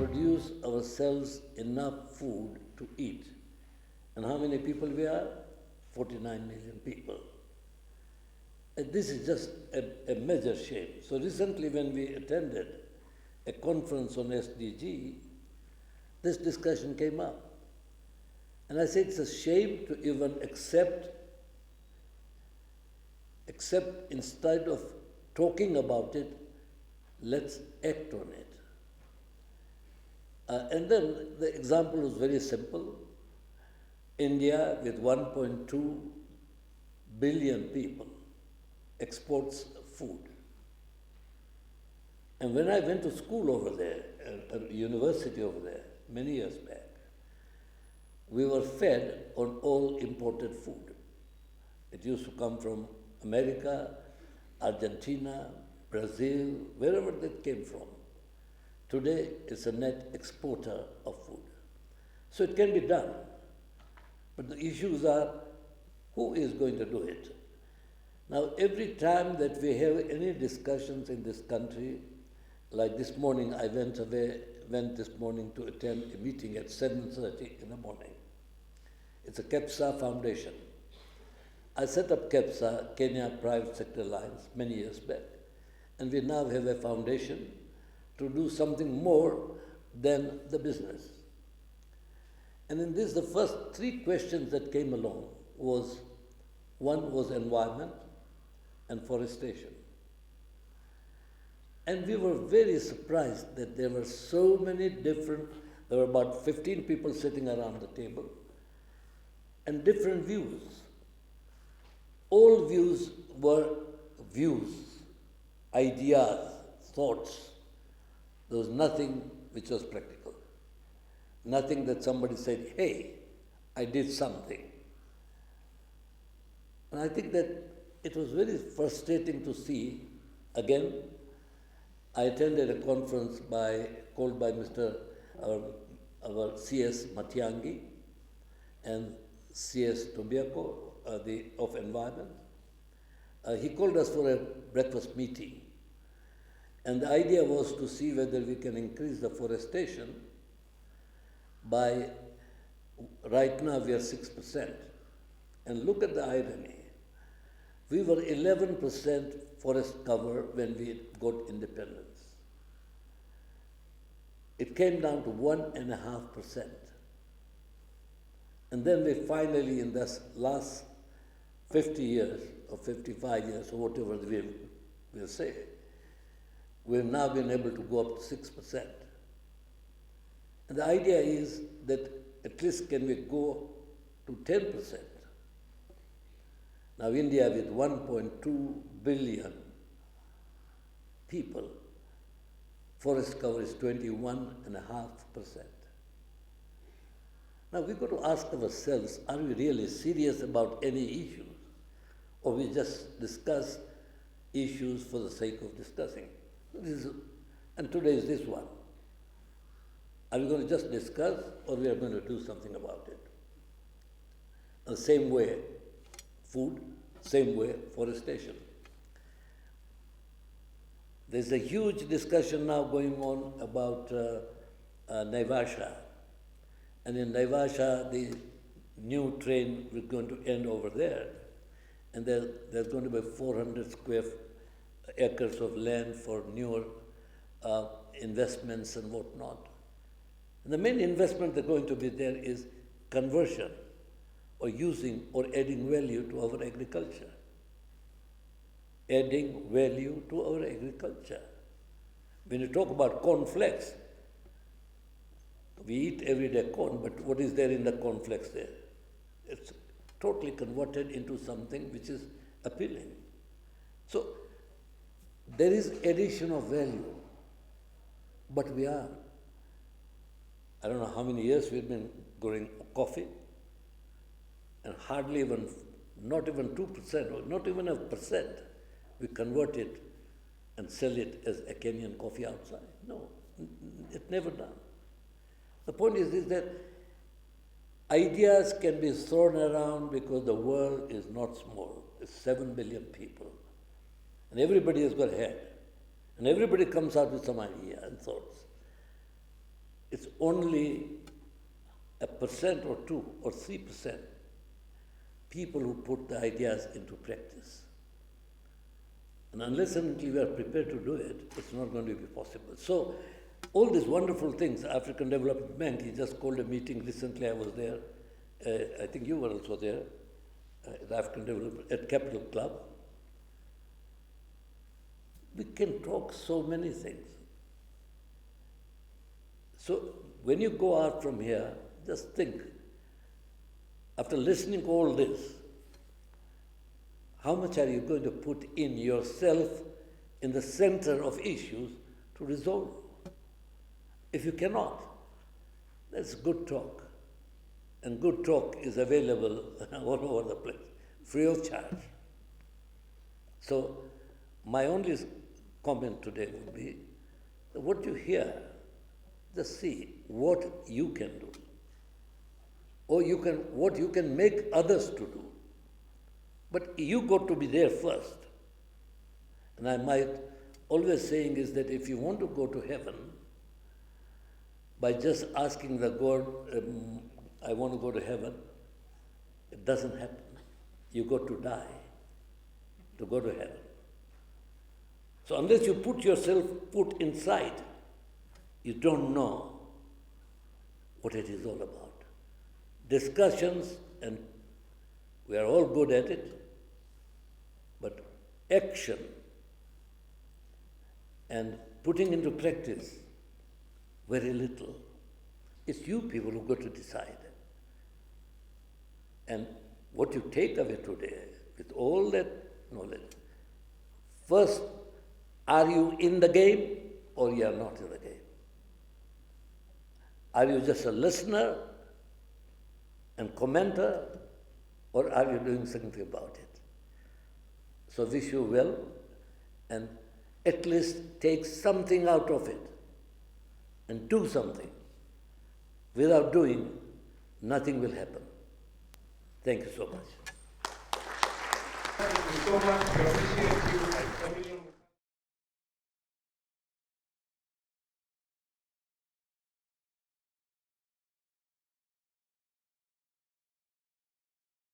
produce ourselves enough food to eat. And how many people we are? 49 million people. And this is just a major shame. So recently when we attended a conference on SDG, this discussion came up. And I said it's a shame to even accept instead of talking about it, let's act on it. And then the example was very simple. India, with 1.2 billion people, exports food. And when I went to school over there, a university over there, many years back, we were fed on all imported food. It used to come from America, Argentina, Brazil, wherever that came from. Today, it's a net exporter of food. So it can be done. But the issues are, who is going to do it? Now, every time that we have any discussions in this country, like this morning, I went this morning to attend a meeting at 7:30 in the morning. It's a KEPSA Foundation. I set up KEPSA, Kenya Private Sector Alliance, many years back. And we now have a foundation to do something more than the business. And in this, the first three questions that came along one was environment and forestation. And we were very surprised that there were so many there were about 15 people sitting around the table, and different views. All views were views, ideas, thoughts. There was nothing which was practical. Nothing that somebody said, hey, I did something. And I think that it was very frustrating to see, again, I attended a conference called by our CS Matiangi and CS Tobiako of Environment. He called us for a breakfast meeting. And the idea was to see whether we can increase the forestation by, right now we are 6%. And look at the irony. We were 11% forest cover when we got independence. It came down to 1.5%. And then we finally, in this last 50 years or 55 years or whatever we'll say, we've now been able to go up to 6%. And the idea is that at least can we go to 10%. Now India with 1.2 billion people, forest cover is 21.5%. Now we've got to ask ourselves, are we really serious about any issues? Or we just discuss issues for the sake of discussing? And today is this one. Are we going to just discuss, or we are going to do something about it? The same way, food, same way, forestation. There's a huge discussion now going on about Naivasha. And in Naivasha, the new train is going to end over there. And there's going to be 400 square acres of land for newer investments and whatnot. And the main investment that's going to be there is conversion or using or adding value to our agriculture. Adding value to our agriculture. When you talk about cornflakes, we eat everyday corn, but what is there in the cornflakes there? It's totally converted into something which is appealing. So there is addition of value, but I don't know how many years we've been growing coffee, and hardly even, not even 2%, or not even 1%, we convert it and sell it as a Kenyan coffee outside. No, it's never done. The point is that ideas can be thrown around because the world is not small. It's 7 billion people. And everybody has got a head. And everybody comes out with some idea and thoughts. it's only 1% or 2 or 3% people who put the ideas into practice. And unless and until we are prepared to do it, it's not going to be possible. So all these wonderful things, African Development Bank, he just called a meeting recently, I was there. I think you were also there, the African Development, at Capital Club. We can talk so many things. So when you go out from here, just think, after listening to all this, how much are you going to put in yourself in the center of issues to resolve? If you cannot, that's good talk. And good talk is available all over the place, free of charge. So my only comment today would be, that what you hear, just see what you can do. Or what you can make others to do. But you got to be there first. And my always saying is that if you want to go to heaven, by just asking the God, I want to go to heaven, it doesn't happen. You got to die to go to heaven. So unless you put yourself inside, you don't know what it is all about. Discussions, and we are all good at it, but action and putting into practice, very little. It's you people who got to decide. And what you take away today, with all that knowledge, first, are you in the game or you are not in the game? Are you just a listener and commenter, or are you doing something about it? So wish you well, and at least take something out of it and do something. Without doing, nothing will happen. Thank you so much. Thank you so much. We appreciate you.